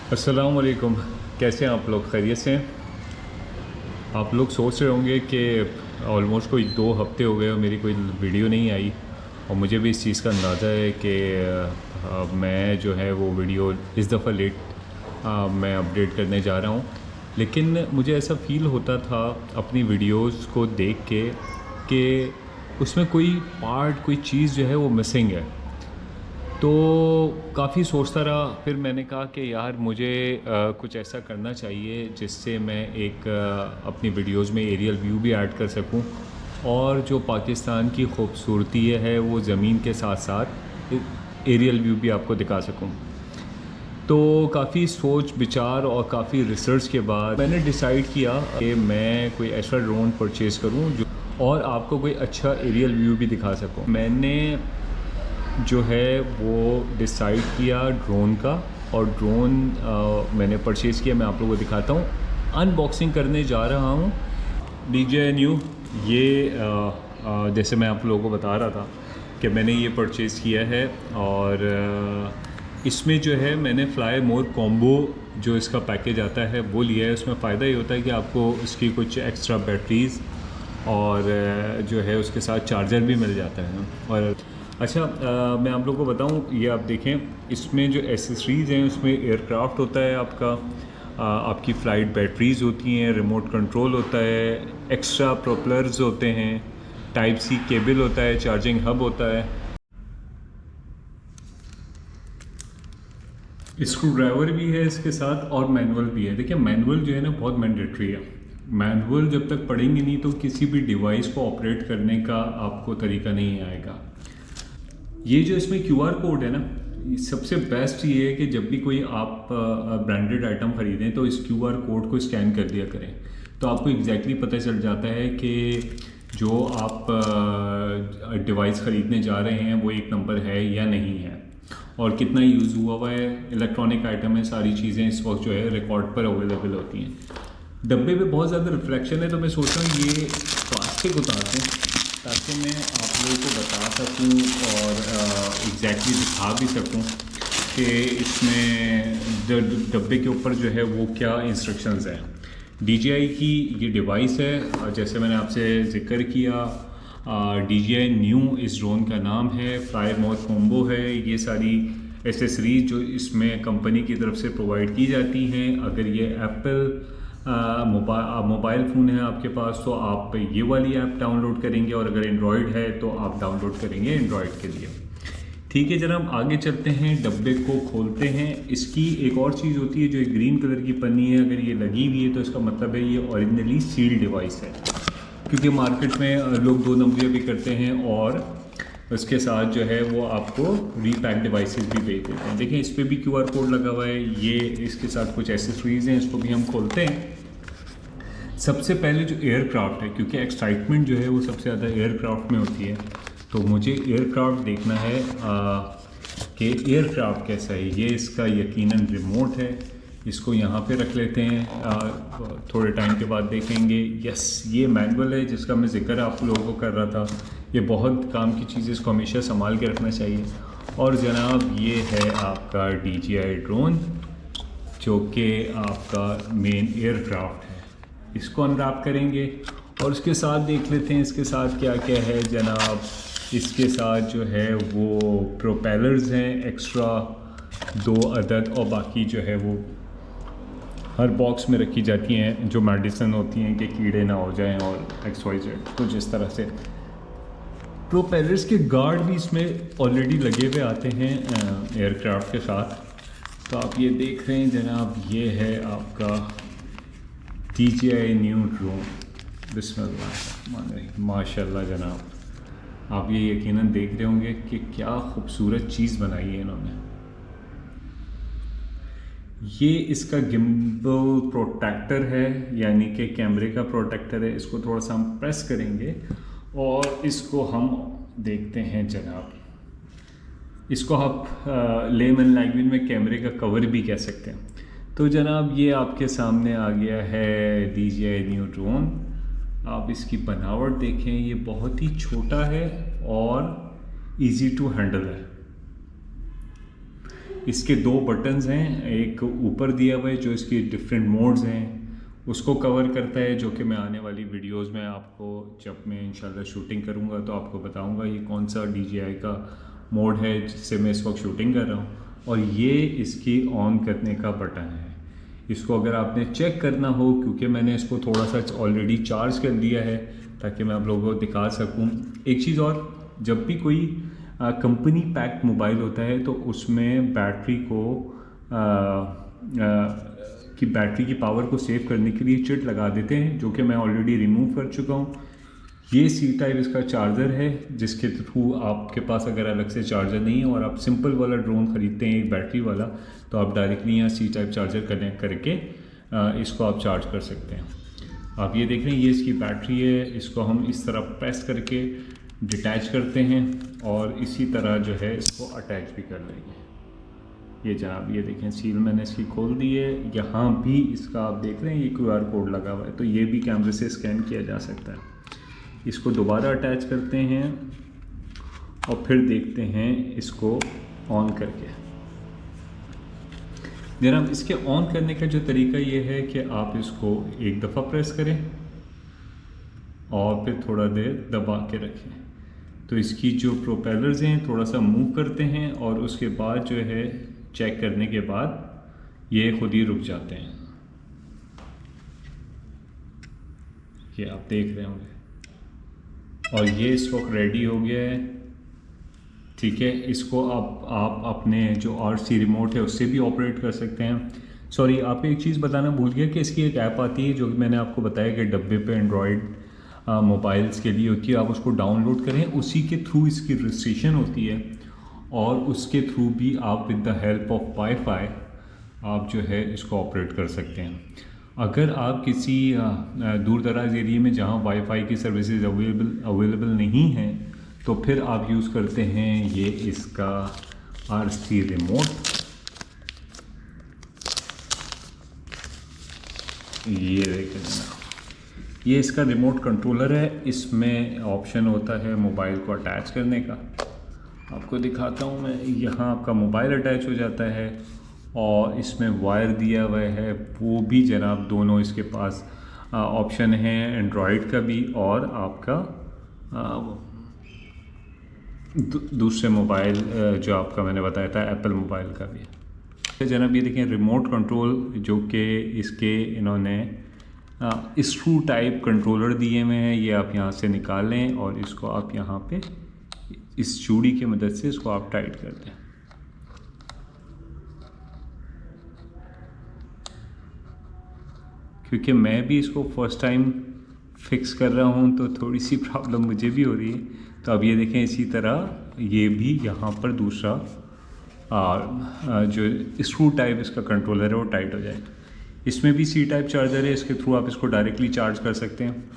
अस्सलाम वालेकुम। कैसे हैं आप लोग? खैरियत से हैं? आप लोग सोच रहे होंगे कि ऑलमोस्ट कोई 2 हफ्ते हो गए और मेरी कोई वीडियो नहीं आई, और मुझे भी इस चीज़ का अंदाज़ा है कि मैं जो है वो वीडियो इस दफ़ा लेट मैं अपडेट करने जा रहा हूँ। लेकिन मुझे ऐसा फ़ील होता था अपनी वीडियोस को देख के कि उसमें कोई पार्ट, कोई चीज़ जो है वो मिसिंग है। तो काफ़ी सोचता रहा, फिर मैंने कहा कि यार मुझे कुछ ऐसा करना चाहिए जिससे मैं एक अपनी वीडियोस में एरियल व्यू भी ऐड कर सकूं, और जो पाकिस्तान की खूबसूरती है वो ज़मीन के साथ साथ एरियल व्यू भी आपको दिखा सकूं। तो काफ़ी सोच विचार और काफ़ी रिसर्च के बाद मैंने डिसाइड किया कि मैं कोई ऐसा ड्रोन परचेज़ करूं जो और आपको कोई अच्छा एरियल व्यू भी दिखा सकूं। मैंने जो है वो डिसाइड किया ड्रोन का, और ड्रोन मैंने परचेज़ किया। मैं आप लोगों को दिखाता हूँ, अनबॉक्सिंग करने जा रहा हूँ। DJI न्यू, ये जैसे मैं आप लोगों को बता रहा था कि मैंने ये परचेज़ किया है, और इसमें जो है मैंने फ्लाई मोर कॉम्बो जो इसका पैकेज आता है वो लिया है। उसमें फ़ायदा ये होता है कि आपको इसकी कुछ एक्स्ट्रा बैटरीज़ और जो है उसके साथ चार्जर भी मिल जाता है। और अच्छा, मैं आप लोगों को बताऊं, ये आप देखें, इसमें जो एसेसरीज़ हैं उसमें एयरक्राफ्ट होता है आपका, आपकी फ़्लाइट बैटरीज़ होती हैं, रिमोट कंट्रोल होता है, एक्स्ट्रा प्रोपेलर्स होते हैं, टाइप सी केबल होता है, चार्जिंग हब होता है, स्क्रू ड्राइवर भी है इसके साथ, और मैनुअल भी है। देखिए, मैनुअल जो है ना बहुत मैंडेटरी है। मैनुअल जब तक पढ़ेंगे नहीं तो किसी भी डिवाइस को ऑपरेट करने का आपको तरीका नहीं आएगा। ये जो इसमें QR कोड है ना, सबसे बेस्ट ये है कि जब भी कोई आप ब्रांडेड आइटम ख़रीदें तो इस QR कोड को स्कैन कर दिया करें, तो आपको एग्जैक्टली पता चल जाता है कि जो आप डिवाइस ख़रीदने जा रहे हैं वो एक नंबर है या नहीं है, और कितना यूज़ हुआ है। इलेक्ट्रॉनिक आइटम है, सारी चीज़ें इस वक्त जो है रिकॉर्ड पर अवेलेबल होती हैं। डब्बे पे बहुत ज़्यादा रिफ्लेक्शन है, तो मैं सोच रहा हूँ ये प्लास्टिक उतार दूँ ताकि मैं आप लोगों को बता सकूं और एग्जैक्टली दिखा भी सकूं कि इसमें डब्बे के ऊपर जो है वो क्या इंस्ट्रक्शंस हैं। DJI की ये डिवाइस है, जैसे मैंने आपसे ज़िक्र किया, DJI न्यू इस ड्रोन का नाम है, फ्लाई मोर कॉम्बो है। ये सारी एसेसरीज जो इसमें कंपनी की तरफ से प्रोवाइड की जाती हैं। अगर ये एप्पल मोबाइल फ़ोन है आपके पास तो आप ये वाली ऐप डाउनलोड करेंगे, और अगर एंड्रॉयड है तो आप डाउनलोड करेंगे एंड्रॉयड के लिए। ठीक है जनाब, आगे चलते हैं, डब्बे को खोलते हैं। इसकी एक और चीज़ होती है, जो एक ग्रीन कलर की पन्नी है, अगर ये लगी हुई है तो इसका मतलब है ये ओरिजिनली सील्ड डिवाइस है, क्योंकि मार्केट में लोग 2 नंबरियाँ भी करते हैं और उसके साथ जो है वो आपको रीपैक डिवाइसेस भी भेज देते हैं। देखिए, इस पर भी QR कोड लगा हुआ है। ये इसके साथ कुछ एसेसरीज़ हैं, इसको भी हम खोलते हैं। सबसे पहले जो एयरक्राफ्ट है, क्योंकि एक्साइटमेंट जो है वो सबसे ज़्यादा एयरक्राफ्ट में होती है, तो मुझे एयरक्राफ्ट देखना है कि एयरक्राफ्ट कैसा है। ये इसका यकीनन रिमोट है, इसको यहाँ पे रख लेते हैं, थोड़े टाइम के बाद देखेंगे। यस, ये मैनुअल है जिसका मैं ज़िक्र आप लोगों को कर रहा था। ये बहुत काम की चीज़ है, इसको हमेशा संभाल के रखना चाहिए। और जनाब, ये है आपका DJI ड्रोन, जो कि आपका मेन एयरक्राफ्ट है। इसको अनरैप करेंगे और उसके साथ देख लेते हैं इसके साथ क्या क्या है जनाब। इसके साथ जो है वो प्रोपेलर्स हैं एक्स्ट्रा 2 अदद, और बाकी जो है वो हर बॉक्स में रखी जाती हैं, जो मेडिसिन होती हैं कि कीड़े ना हो जाएं, और XYZ कुछ इस तरह से। प्रोपेलर्स के गार्ड भी इसमें ऑलरेडी लगे हुए आते हैं एयरक्राफ्ट के साथ। तो आप ये देख रहे हैं जनाब, ये है आपका DJI न्यू ड्रोन। बिस्मिल्लाह, माशाल्लाह जनाब, आप ये यकीनन देख रहे होंगे कि क्या खूबसूरत चीज़ बनाई है इन्होंने। ये इसका गिम्बल प्रोटेक्टर है, यानी कि कैमरे का प्रोटेक्टर है। इसको थोड़ा सा हम प्रेस करेंगे और इसको हम देखते हैं जनाब। इसको आप लेमन लैंग्वेज में कैमरे का कवर भी कह सकते हैं। तो जनाब, ये आपके सामने आ गया है DJI न्यू ड्रोन। आप इसकी बनावट देखें, ये बहुत ही छोटा है और इजी टू हैंडल है। इसके 2 बटन्स हैं, एक ऊपर दिया हुआ है जो इसकी डिफरेंट मोड्स हैं उसको कवर करता है, जो कि मैं आने वाली वीडियोस में आपको जब मैं इंशाल्लाह शूटिंग करूँगा तो आपको बताऊँगा ये कौन सा DJI का मोड है जिससे मैं इस वक्त शूटिंग कर रहा हूँ। और ये इसकी ऑन करने का बटन है। इसको अगर आपने चेक करना हो, क्योंकि मैंने इसको थोड़ा सा ऑलरेडी चार्ज कर दिया है ताकि मैं आप लोगों को दिखा सकूं। एक चीज़ और, जब भी कोई कंपनी पैक्ड मोबाइल होता है तो उसमें बैटरी को कि बैटरी की पावर को सेव करने के लिए चिट लगा देते हैं, जो कि मैं ऑलरेडी रिमूव कर चुका हूँ। ये C टाइप इसका चार्जर है जिसके थ्रू आपके पास अगर अलग से चार्जर नहीं है और आप सिंपल वाला ड्रोन ख़रीदते हैं एक बैटरी वाला, तो आप डायरेक्टली यहाँ C टाइप चार्जर कनेक्ट करके इसको आप चार्ज कर सकते हैं। आप ये देख रहे हैं ये इसकी बैटरी है, इसको हम इस तरह प्रेस करके डिटैच करते हैं और इसी तरह जो है इसको अटैच भी कर लेंगे। ये जनाब ये देखें सील मैंने इसकी खोल दी है। यहाँ भी इसका आप देख रहे हैं ये QR कोड लगा हुआ है, तो ये भी कैमरे से स्कैन किया जा सकता है। इसको दोबारा अटैच करते हैं और फिर देखते हैं इसको ऑन करके। जनाब इसके ऑन करने का जो तरीका ये है कि आप इसको एक दफ़ा प्रेस करें और फिर थोड़ा देर दबा के रखें, तो इसकी जो प्रोपेलर्स हैं थोड़ा सा मूव करते हैं और उसके बाद जो है चेक करने के बाद ये खुद ही रुक जाते हैं। ये आप देख रहे होंगे और ये इस वक्त रेडी हो गया है। ठीक है, इसको आप अपने जो RC रिमोट है उससे भी ऑपरेट कर सकते हैं। सॉरी, आपको एक चीज़ बताना भूल गया कि इसकी एक ऐप आती है जो मैंने आपको बताया कि डब्बे पे एंड्रॉयड मोबाइल्स के लिए होती है। आप उसको डाउनलोड करें, उसी के थ्रू इसकी रजिस्ट्रेशन होती है और उसके थ्रू भी आप with the help of wifi आप जो है इसको ऑपरेट कर सकते हैं। अगर आप किसी दूर दराज एरिया में जहाँ वाईफाई की सर्विसेज अवेलेबल नहीं हैं तो फिर आप यूज़ करते हैं ये इसका RC रिमोट। ये देखें जनाब, ये इसका रिमोट कंट्रोलर है। इसमें ऑप्शन होता है मोबाइल को अटैच करने का। आपको दिखाता हूँ मैं, यहाँ आपका मोबाइल अटैच हो जाता है और इसमें वायर दिया हुआ है, वो भी जनाब दोनों इसके पास ऑप्शन है, एंड्रॉयड का भी और आपका दूसरे मोबाइल जो आपका मैंने बताया था एप्पल मोबाइल का भी है। जनाब ये देखें रिमोट कंट्रोल, जो कि इसके इन्होंने स्क्रू टाइप कंट्रोलर दिए हुए हैं। ये आप यहाँ से निकाल लें और इसको आप यहाँ पे इस चूड़ी की मदद से इसको आप टाइट कर दें। क्योंकि मैं भी इसको फर्स्ट टाइम फिक्स कर रहा हूँ तो थोड़ी सी प्रॉब्लम मुझे भी हो रही है। तो अब ये देखें इसी तरह ये भी यहाँ पर दूसरा जो स्क्रू टाइप इसका कंट्रोलर है वो टाइट हो जाएगा। इसमें भी C टाइप चार्जर है, इसके थ्रू आप इसको डायरेक्टली चार्ज कर सकते हैं।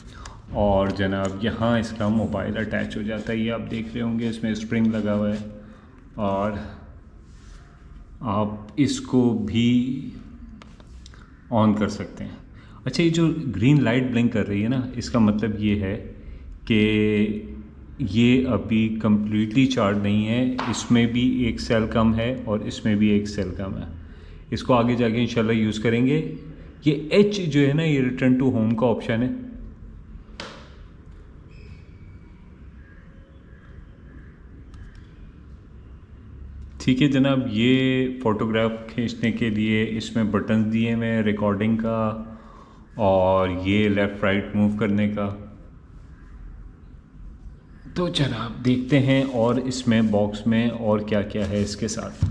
और जनाब यहाँ इसका मोबाइल अटैच हो जाता है, ये आप देख रहे होंगे इसमें स्प्रिंग लगा हुआ है और आप इसको भी ऑन कर सकते हैं। अच्छा, ये जो ग्रीन लाइट ब्लिंक कर रही है ना, इसका मतलब ये है कि ये अभी कम्प्लीटली चार्ज नहीं है। इसमें भी एक सेल कम है और इसमें भी एक सेल कम है। इसको आगे जाके इंशाल्लाह यूज़ करेंगे। ये H जो है ना, ये रिटर्न टू होम का ऑप्शन है। ठीक है जनाब, ये फ़ोटोग्राफ खींचने के लिए इसमें बटन दिए हुए हैं रिकॉर्डिंग का और ये लेफ़्ट राइट मूव करने का। तो जनाब देखते हैं और इसमें बॉक्स में और क्या क्या है इसके साथ।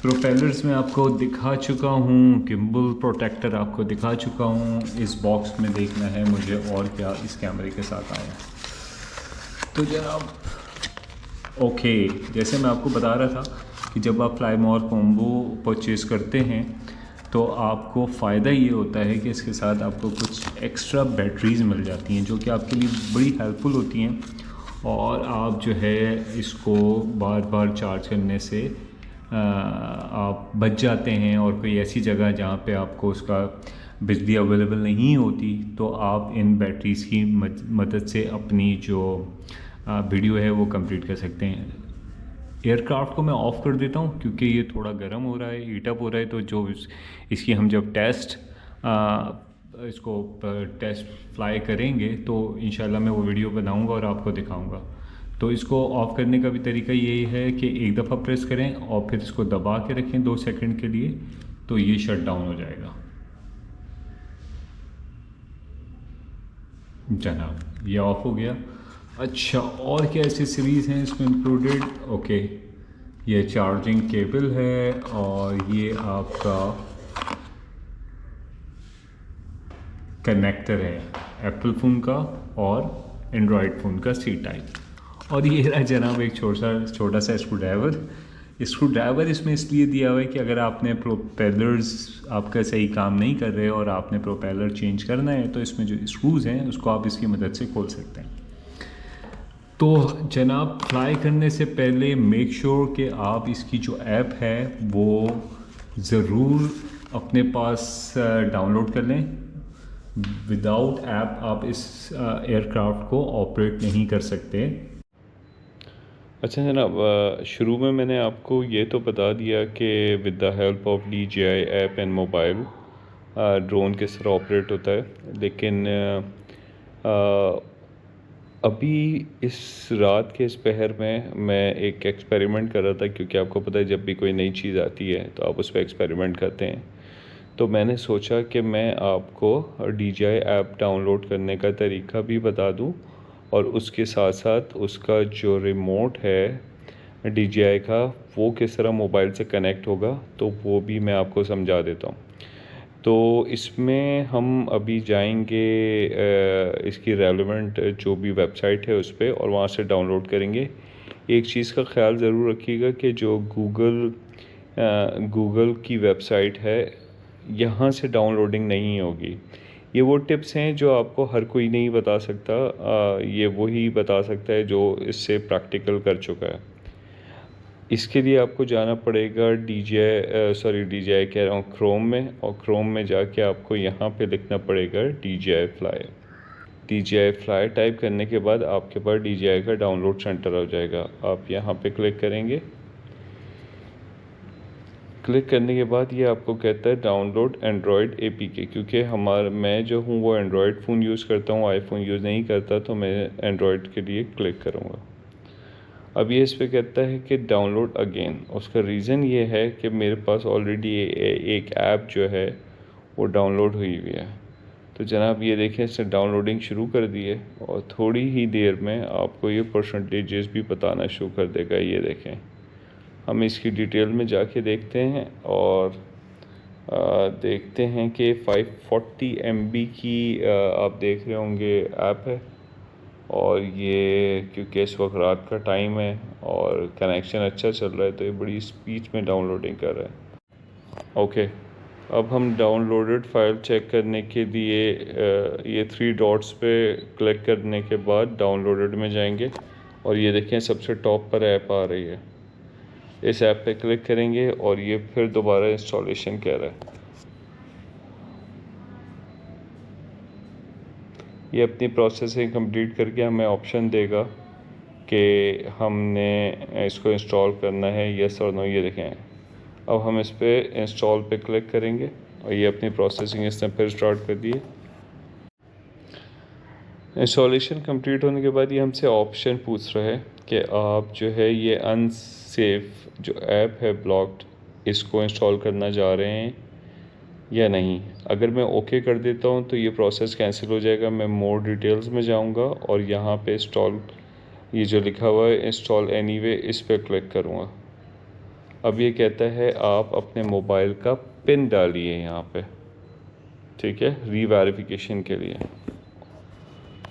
प्रोपेलर्स में आपको दिखा चुका हूँ, गिम्बल प्रोटेक्टर आपको दिखा चुका हूँ। इस बॉक्स में देखना है मुझे और क्या इस कैमरे के साथ आया। तो जनाब ओके, जैसे मैं आपको बता रहा था कि जब आप फ्लाईमोर कॉम्बो परचेज़ करते हैं तो आपको फ़ायदा ये होता है कि इसके साथ आपको कुछ एक्स्ट्रा बैटरीज़ मिल जाती हैं जो कि आपके लिए बड़ी हेल्पफुल होती हैं और आप जो है इसको बार बार चार्ज करने से आप बच जाते हैं। और कोई ऐसी जगह जहाँ पे आपको उसका बिजली अवेलेबल नहीं होती तो आप इन बैटरीज़ की मदद से अपनी जो वीडियो है वो कंप्लीट कर सकते हैं। एयरक्राफ्ट को मैं ऑफ़ कर देता हूँ क्योंकि ये थोड़ा गर्म हो रहा है, हीटअप हो रहा है। तो जो इसकी हम जब इसको टेस्ट फ्लाई करेंगे तो इंशाल्लाह मैं वो वीडियो बनाऊँगा और आपको दिखाऊँगा। तो इसको ऑफ़ करने का भी तरीका यही है कि एक दफ़ा प्रेस करें और फिर इसको दबा के रखें 2 सेकंड के लिए, तो ये शट डाउन हो जाएगा। जनाब ये ऑफ़ हो गया। अच्छा, और क्या एसेसरीज़ हैं इसमें इंक्लूडेड? ओके, ये चार्जिंग केबल है और ये आपका कनेक्टर है एप्पल फ़ोन का और एंड्रॉयड फ़ोन का सी टाइप। और ये रहा जनाब एक छोटा सा स्क्रू ड्राइवर इसमें इसलिए दिया हुआ है कि अगर आपने प्रोपेलर्स आपका सही काम नहीं कर रहे और आपने प्रोपेलर चेंज करना है तो इसमें जो स्क्रूज़ हैं उसको आप इसकी मदद से खोल सकते हैं। तो जनाब फ्लाई करने से पहले मेक श्योर कि आप इसकी जो ऐप है वो ज़रूर अपने पास डाउनलोड कर लें। विदाउट ऐप आप इस एयरक्राफ्ट को ऑपरेट नहीं कर सकते। अच्छा जनाब, शुरू में मैंने आपको ये तो बता दिया कि with the help of DJI app and mobile drone किस तरह ऑपरेट होता है, लेकिन अभी इस रात के इस पहर में मैं एक एक्सपेरिमेंट कर रहा था, क्योंकि आपको पता है जब भी कोई नई चीज़ आती है तो आप उस पर एक्सपेरिमेंट करते हैं। तो मैंने सोचा कि मैं आपको DJI ऐप डाउनलोड करने का तरीका भी बता दूं और उसके साथ साथ उसका जो रिमोट है DJI का वो किस तरह मोबाइल से कनेक्ट होगा तो वो भी मैं आपको समझा देता हूँ। तो इसमें हम अभी जाएंगे इसकी रेलेवेंट जो भी वेबसाइट है उस पर और वहाँ से डाउनलोड करेंगे। एक चीज़ का ख्याल ज़रूर रखिएगा कि जो गूगल की वेबसाइट है यहाँ से डाउनलोडिंग नहीं होगी। ये वो टिप्स हैं जो आपको हर कोई नहीं बता सकता, ये वही बता सकता है जो इससे प्रैक्टिकल कर चुका है। इसके लिए आपको जाना पड़ेगा DJI कह रहा हूँ क्रोम में, और क्रोम में जाके आपको यहाँ पे लिखना पड़ेगा DJI फ्लाई टाइप करने के बाद आपके पास DJI का डाउनलोड सेंटर आ जाएगा। आप यहाँ पे क्लिक करेंगे। क्लिक करने के बाद ये आपको कहता है डाउनलोड एंड्रॉयड APK, क्योंकि मैं जो हूँ वो एंड्रॉयड फ़ोन यूज़ करता हूँ, आईफोन यूज़ नहीं करता, तो मैं एंड्रॉयड के लिए क्लिक करूँगा। अब ये इस पर कहता है कि डाउनलोड अगेन। उसका रीज़न ये है कि मेरे पास ऑलरेडी एक ऐप जो है वो डाउनलोड हुई हुई है। तो जनाब ये देखें, इसने डाउनलोडिंग शुरू कर दी है और थोड़ी ही देर में आपको ये परसेंटेजेस भी बताना शुरू कर देगा। ये देखें, हम इसकी डिटेल में जाके देखते हैं और देखते हैं कि 540 MB की आप देख रहे होंगे ऐप है। और ये क्योंकि इस वक्त रात का टाइम है और कनेक्शन अच्छा चल रहा है तो ये बड़ी स्पीड में डाउनलोडिंग कर रहा है। ओके, अब हम डाउनलोडेड फाइल चेक करने के लिए ये 3 डॉट्स पे क्लिक करने के बाद डाउनलोडेड में जाएंगे और ये देखें सबसे टॉप पर ऐप आ रही है। इस ऐप पे क्लिक करेंगे और ये फिर दोबारा इंस्टॉलेशन कह रहा है। ये अपनी प्रोसेसिंग कंप्लीट करके हमें ऑप्शन देगा कि हमने इसको इंस्टॉल करना है, यस और नो। ये देखें, अब हम इस पे इंस्टॉल पे क्लिक करेंगे और ये अपनी प्रोसेसिंग इसने फिर स्टार्ट कर दी है। इंस्टॉलेशन कंप्लीट होने के बाद ये हमसे ऑप्शन पूछ रहा है कि आप जो है ये अनसेफ जो ऐप है ब्लॉक्ड, इसको इंस्टॉल करना चाह रहे हैं या नहीं। अगर मैं ओके कर देता हूँ तो ये प्रोसेस कैंसिल हो जाएगा। मैं मोर डिटेल्स में जाऊँगा और यहाँ पे इंस्टॉल, ये जो लिखा हुआ है इंस्टॉल एनीवे, इस पर क्लिक करूँगा। अब ये कहता है आप अपने मोबाइल का पिन डालिए यहाँ पे, ठीक है, रीवेरिफिकेशन के लिए।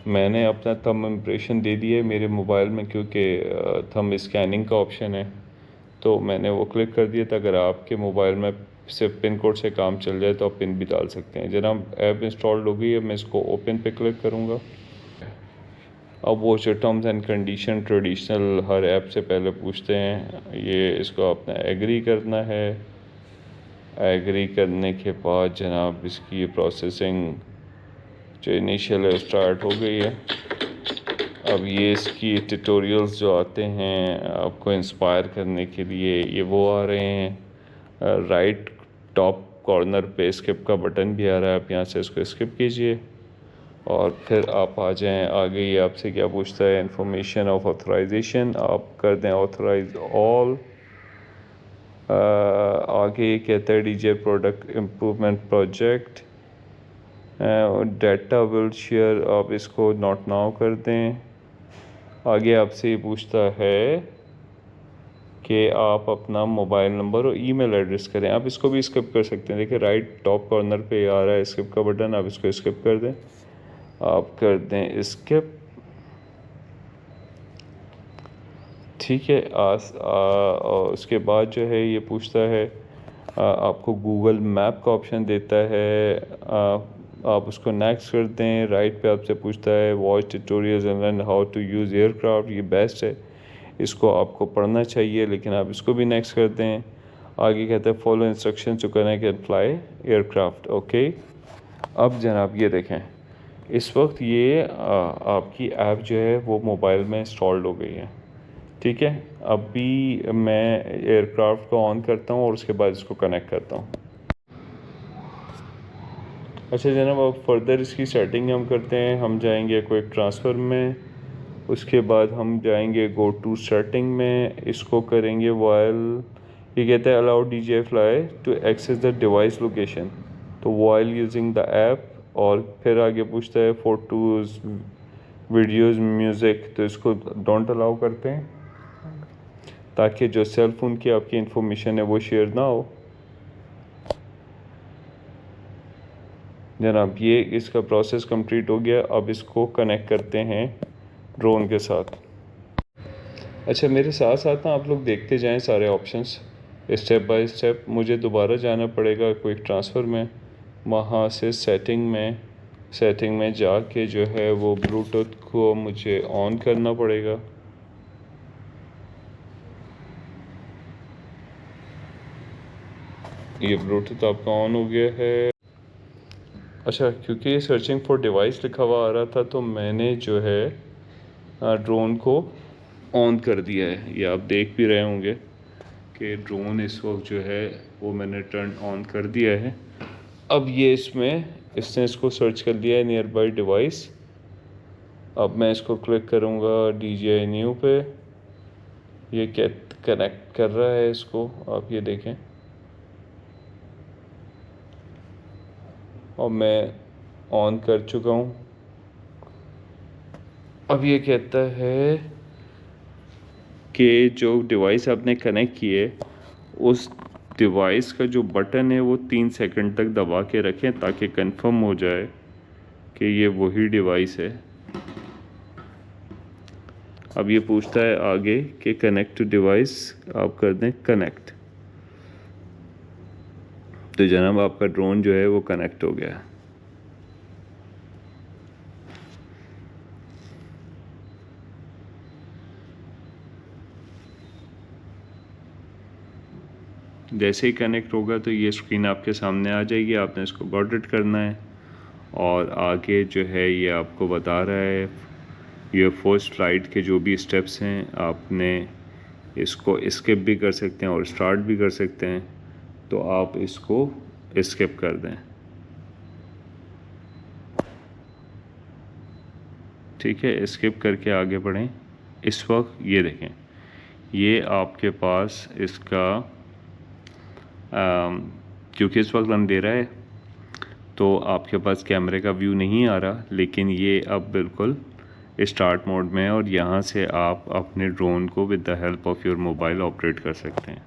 मैंने अपना थंब इम्प्रेशन दे दिया मेरे मोबाइल में, क्योंकि थंब स्कैनिंग का ऑप्शन है तो मैंने वो क्लिक कर दिया था। अगर आपके मोबाइल में सिर्फ पिन कोड से काम चल जाए तो आप पिन भी डाल सकते हैं। जनाब ऐप इंस्टॉल्ड हो गई है, मैं इसको ओपन पे क्लिक करूँगा। अब वो जो terms and condition traditional her app से पहले पूछते हैं, ये इसको आपने एग्री करना है। एग्री करने के बाद जनाब इसकी प्रोसेसिंग जो इनिशियल है स्टार्ट हो गई है। अब ये इसकी ट्यूटोरियल्स जो आते हैं आपको इंस्पायर करने के लिए, ये वो आ रहे हैं। राइट टॉप कॉर्नर पे स्किप का बटन भी आ रहा है, आप यहाँ से इसको स्किप कीजिए और फिर आप आ जाएं आगे। ये आपसे क्या पूछता है, इंफॉर्मेशन ऑफ ऑथराइजेशन, आप कर दें ऑथराइज ऑल। आगे ये कहता है DJ product improvement project, data will share, आप इसको नॉट नाउ कर दें। आगे आपसे ये पूछता है कि आप अपना मोबाइल नंबर और ईमेल एड्रेस करें, आप इसको भी स्किप कर सकते हैं। देखिए राइट टॉप कॉर्नर पे आ रहा है स्किप का बटन, आप इसको स्किप कर दें, आप कर दें स्किप। ठीक है। और उसके बाद जो है ये पूछता है आपको गूगल मैप का ऑप्शन देता है, आप उसको नेक्स्ट कर दें। राइट पे आपसे पूछता है watch tutorials and learn how to use aircraft, ये बेस्ट है, इसको आपको पढ़ना चाहिए, लेकिन आप इसको भी नेक्स्ट कर दें। आगे कहता है follow instruction to connect and fly aircraft. Okay, अब जनाब ये देखें, इस वक्त ये आपकी ऐप जो है वो मोबाइल में इंस्टॉल्ड हो गई है। ठीक है, अभी मैं एयरक्राफ्ट को ऑन करता हूँ और उसके बाद इसको कनेक्ट करता हूँ। अच्छा जनाब, अब फर्दर इसकी सेटिंग हम करते हैं। हम जाएंगे क्विक ट्रांसफ़र में, उसके बाद हम जाएंगे गो टू सेटिंग में, इसको करेंगे वाइल, ये कहता है allow DJI fly to access the device location, तो वाइल यूजिंग द ऐप। और फिर आगे पूछता है फ़ोटोज़ वीडियोज़ म्यूज़िक, तो इसको डोंट अलाउ करते हैं ताकि जो सेल फ़ोन की आपकी इंफॉर्मेशन है वो शेयर ना हो। जनाब ये इसका प्रोसेस कंप्लीट हो गया, अब इसको कनेक्ट करते हैं ड्रोन के साथ। अच्छा, मेरे साथ साथ ना आप लोग देखते जाएं सारे ऑप्शंस स्टेप बाय स्टेप। मुझे दोबारा जाना पड़ेगा क्विक ट्रांसफ़र में, वहाँ से सेटिंग में जाके जो है वो ब्लूटूथ को मुझे ऑन करना पड़ेगा। ये ब्लूटूथ आपका ऑन हो गया है। अच्छा, क्योंकि सर्चिंग फॉर डिवाइस लिखा हुआ आ रहा था तो मैंने जो है ड्रोन को ऑन कर दिया है। ये आप देख भी रहे होंगे कि ड्रोन इस वक्त जो है वो मैंने टर्न ऑन कर दिया है। अब ये इसने इसको सर्च कर लिया है नियर बाई डिवाइस। अब मैं इसको क्लिक करूँगा DJI न्यू पे, ये कनेक्ट कर रहा है इसको, आप ये देखें। और मैं ऑन कर चुका हूँ। अब ये कहता है कि जो डिवाइस आपने कनेक्ट की है उस डिवाइस का जो बटन है वो 3 सेकंड तक दबा के रखें ताकि कंफर्म हो जाए कि ये वही डिवाइस है। अब ये पूछता है आगे कि कनेक्ट टू डिवाइस, आप कर दें कनेक्ट, तो जनाब आपका ड्रोन जो है वो कनेक्ट हो गया है। जैसे ही कनेक्ट होगा तो ये स्क्रीन आपके सामने आ जाएगी, आपने इसको गॉट इट करना है और आगे जो है ये आपको बता रहा है ये फर्स्ट फ्लाइट के जो भी स्टेप्स हैं आपने इसको स्किप भी कर सकते हैं और स्टार्ट भी कर सकते हैं, तो आप इसको स्किप कर दें। ठीक है, स्किप करके आगे बढ़ें। इस वक्त ये देखें, ये आपके पास इसका क्योंकि इस वक्त रन दे रहा है तो आपके पास कैमरे का व्यू नहीं आ रहा, लेकिन ये अब बिल्कुल स्टार्ट मोड में है और यहाँ से आप अपने ड्रोन को with the help of your mobile operate कर सकते हैं।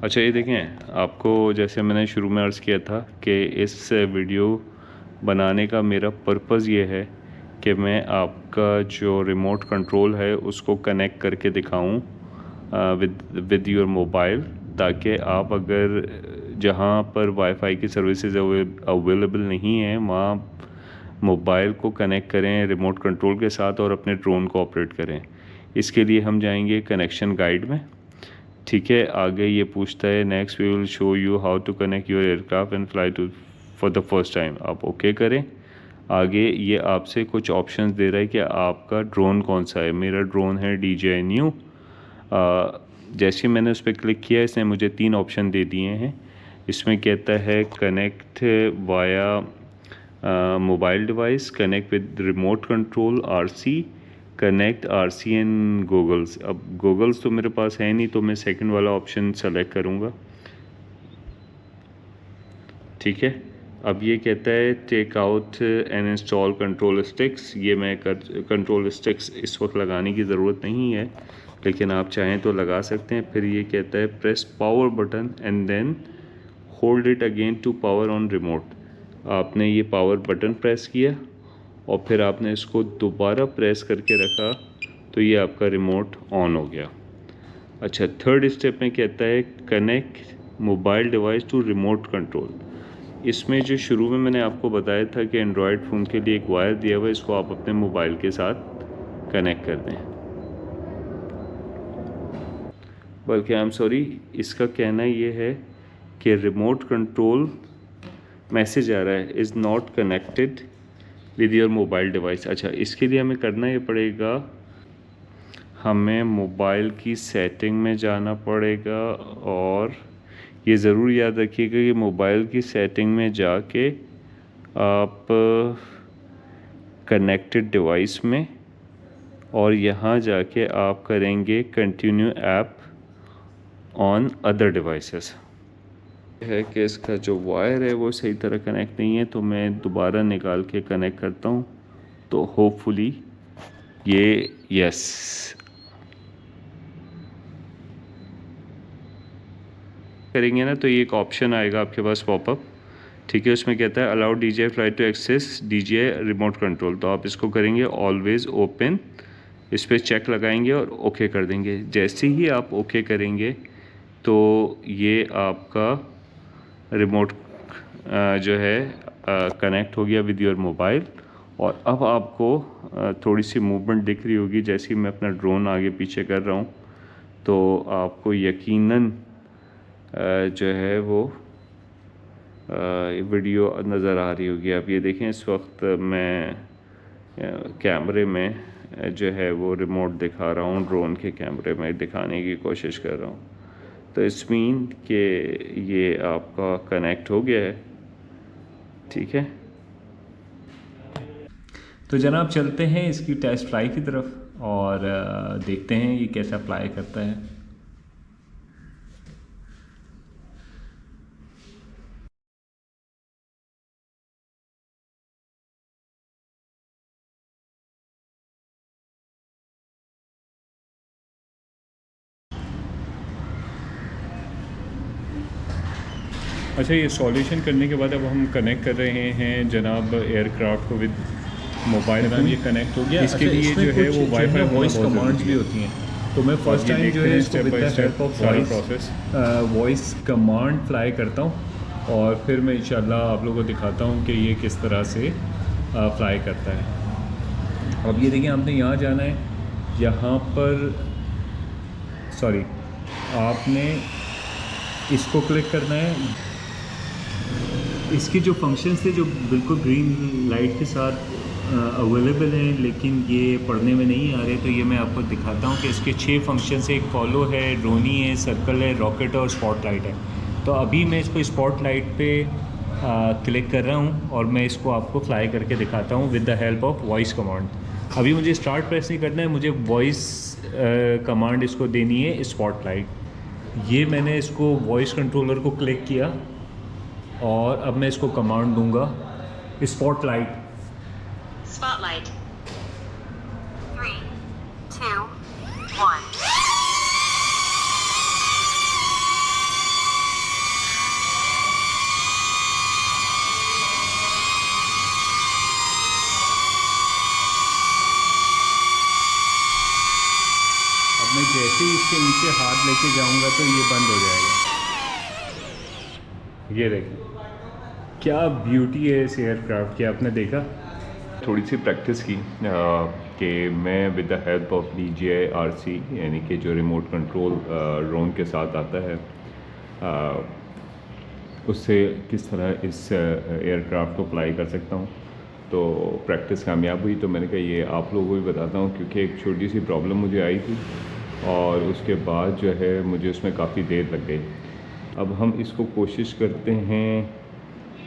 अच्छा, ये देखें, आपको जैसे मैंने शुरू में अर्ज़ किया था कि इस वीडियो बनाने का मेरा पर्पज़ ये है कि मैं आपका जो रिमोट कंट्रोल है उसको कनेक्ट करके दिखाऊं विद योर मोबाइल, ताकि आप अगर जहां पर वाईफाई की सर्विसेज अवेलेबल नहीं है वहाँ मोबाइल को कनेक्ट करें रिमोट कंट्रोल के साथ और अपने ड्रोन को ऑपरेट करें। इसके लिए हम जाएंगे कनेक्शन गाइड में। ठीक है, आगे ये पूछता है next we will show you how to connect your aircraft and fly to for the first time, आप ओके करें। आगे ये आपसे कुछ ऑप्शंस दे रहा है कि आपका ड्रोन कौन सा है। मेरा ड्रोन है DJI न्यू। जैसे ही मैंने उस पर क्लिक किया इसने मुझे 3 ऑप्शन दे दिए हैं। इसमें कहता है connect via mobile device, connect with remote control RC, connect RC and goggles. अब गूगल्स तो मेरे पास है नहीं, तो मैं सेकंड वाला ऑप्शन सेलेक्ट करूँगा। ठीक है, अब ये कहता है take out and install control sticks. ये मैं कंट्रोल स्टिक्स इस वक्त लगाने की ज़रूरत नहीं है, लेकिन आप चाहें तो लगा सकते हैं। फिर ये कहता है press power button and then hold it again to power on remote. आपने ये पावर बटन प्रेस किया और फिर आपने इसको दोबारा प्रेस करके रखा तो ये आपका रिमोट ऑन हो गया। अच्छा, थर्ड स्टेप में कहता है connect mobile device to remote control. इसमें जो शुरू में मैंने आपको बताया था कि एंड्रॉयड फ़ोन के लिए एक वायर दिया हुआ है, इसको आप अपने मोबाइल के साथ कनेक्ट कर दें। बल्कि आई एम सॉरी, इसका कहना ये है कि रिमोट कंट्रोल मैसेज आ रहा है is not connected with your mobile device. अच्छा, इसके लिए हमें करना ये पड़ेगा, हमें मोबाइल की सेटिंग में जाना पड़ेगा और ये ज़रूर याद रखिएगा कि मोबाइल की सेटिंग में जाके आप कनेक्टेड डिवाइस में और यहाँ जाके आप करेंगे continue app on other devices. है कि इसका जो वायर है वो सही तरह कनेक्ट नहीं है, तो मैं दोबारा निकाल के कनेक्ट करता हूँ, तो होपफुली ये यस करेंगे ना तो ये एक ऑप्शन आएगा आपके पास पॉपअप। ठीक है, उसमें कहता है allow DJI flight to access DJI remote control, तो आप इसको करेंगे ऑलवेज ओपन, इस पर चेक लगाएंगे और ओके कर देंगे। जैसे ही आप ओके करेंगे तो ये आपका रिमोट जो है कनेक्ट हो गया विद योर मोबाइल। और अब आपको थोड़ी सी मूवमेंट दिख रही होगी जैसे ही मैं अपना ड्रोन आगे पीछे कर रहा हूँ, तो आपको यकीनन जो है वो वीडियो नज़र आ रही होगी। आप ये देखें, इस वक्त मैं कैमरे में जो है वो रिमोट दिखा रहा हूँ, ड्रोन के कैमरे में दिखाने की कोशिश कर रहा हूँ। तो इस मीन कि ये आपका कनेक्ट हो गया है। ठीक है, तो जनाब चलते हैं इसकी टेस्ट फ्लाई की तरफ और देखते हैं ये कैसा फ्लाई करता है। अच्छा, ये सॉल्यूशन करने के बाद अब हम कनेक्ट कर रहे हैं जनाब एयरक्राफ्ट को विद मोबाइल फ़ोन। ये कनेक्ट हो गया। इसके लिए जो है वो वाईफाई वॉइस कमांड्स भी होती हैं, तो मैं फर्स्ट टाइम जो है इसको with the help of voice command fly करता हूँ और फिर मैं इंशाल्लाह आप लोगों को दिखाता हूँ कि ये किस तरह से फ्लाई करता है। अब ये देखिए, आपने यहाँ जाना है, यहाँ पर सॉरी आपने इसको क्लिक करना है। इसके जो फंक्शंस थे जो बिल्कुल ग्रीन लाइट के साथ अवेलेबल हैं, लेकिन ये पढ़ने में नहीं आ रहे, तो ये मैं आपको दिखाता हूँ कि इसके 6 फंक्शंस है। एक फॉलो है, ड्रोनी है, सर्कल है, रॉकेट है और स्पॉटलाइट है। तो अभी मैं इसको स्पॉटलाइट पे क्लिक कर रहा हूँ और मैं इसको आपको फ्लाई करके दिखाता हूँ with the help of voice command. अभी मुझे स्टार्ट प्रेस नहीं करना है, मुझे वॉइस कमांड इसको देनी है स्पॉटलाइट। ये मैंने इसको वॉइस कंट्रोलर को क्लिक किया और अब मैं इसको कमांड दूंगा स्पॉटलाइट। Spotlight. 3, 2, 1. अब मैं जैसे ही इसके नीचे हाथ लेके जाऊंगा तो ये बंद हो जाएगा। ये देखिए क्या ब्यूटी है इस एयरक्राफ्ट की, आपने देखा। थोड़ी सी प्रैक्टिस की कि मैं with the help of DJI RC यानी कि जो रिमोट कंट्रोल ड्रोन के साथ आता है उससे किस तरह इस एयरक्राफ्ट को फ्लाई कर सकता हूँ। तो प्रैक्टिस कामयाब हुई। तो मैंने कहा ये आप लोगों को भी बताता हूँ, क्योंकि एक छोटी सी प्रॉब्लम मुझे आई थी और उसके बाद जो है मुझे उसमें काफ़ी देर लग गई। अब हम इसको कोशिश करते हैं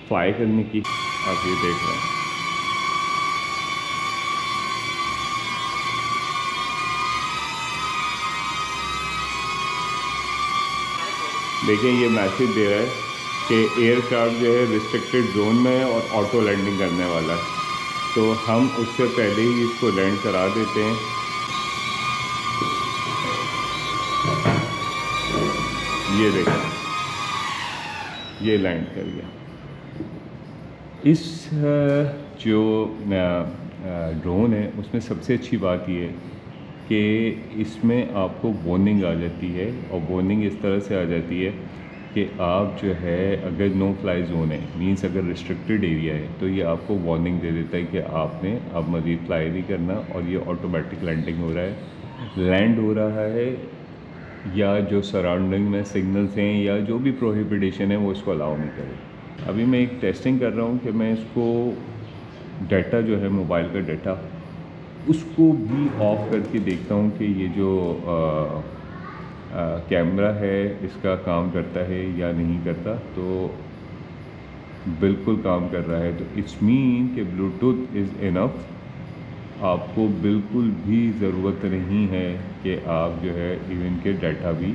फ्लाई करने की। आप ये देख रहे हैं, देखिए ये मैसेज दे रहा है कि एयरक्राफ्ट जो है रिस्ट्रिक्टेड जोन में है और ऑटो लैंडिंग करने वाला है। तो हम उससे पहले ही इसको लैंड करा देते हैं। ये देखें, ये लैंड कर गया। इस जो ड्रोन है उसमें सबसे अच्छी बात ये है कि इसमें आपको वार्निंग आ जाती है, और वार्निंग इस तरह से आ जाती है कि आप जो है अगर नो फ्लाई जोन है, मींस अगर रिस्ट्रिक्टेड एरिया है, तो ये आपको वार्निंग दे देता है कि आपने अब मज़ीद फ्लाई नहीं करना, और ये ऑटोमेटिक लैंडिंग हो रहा है, लैंड हो रहा है, या जो सराउंडिंग में सिग्नल्स हैं या जो भी प्रोहिबिटेशन है वो इसको अलाउ नहीं करे। अभी मैं एक टेस्टिंग कर रहा हूँ कि मैं इसको डाटा जो है मोबाइल का डाटा उसको भी ऑफ करके देखता हूँ कि ये जो कैमरा है इसका काम करता है या नहीं करता। तो बिल्कुल काम कर रहा है, तो इट्स मीन कि ब्लूटूथ इज़ इनफ। आपको बिल्कुल भी ज़रूरत नहीं है कि आप जो है इवन के डाटा भी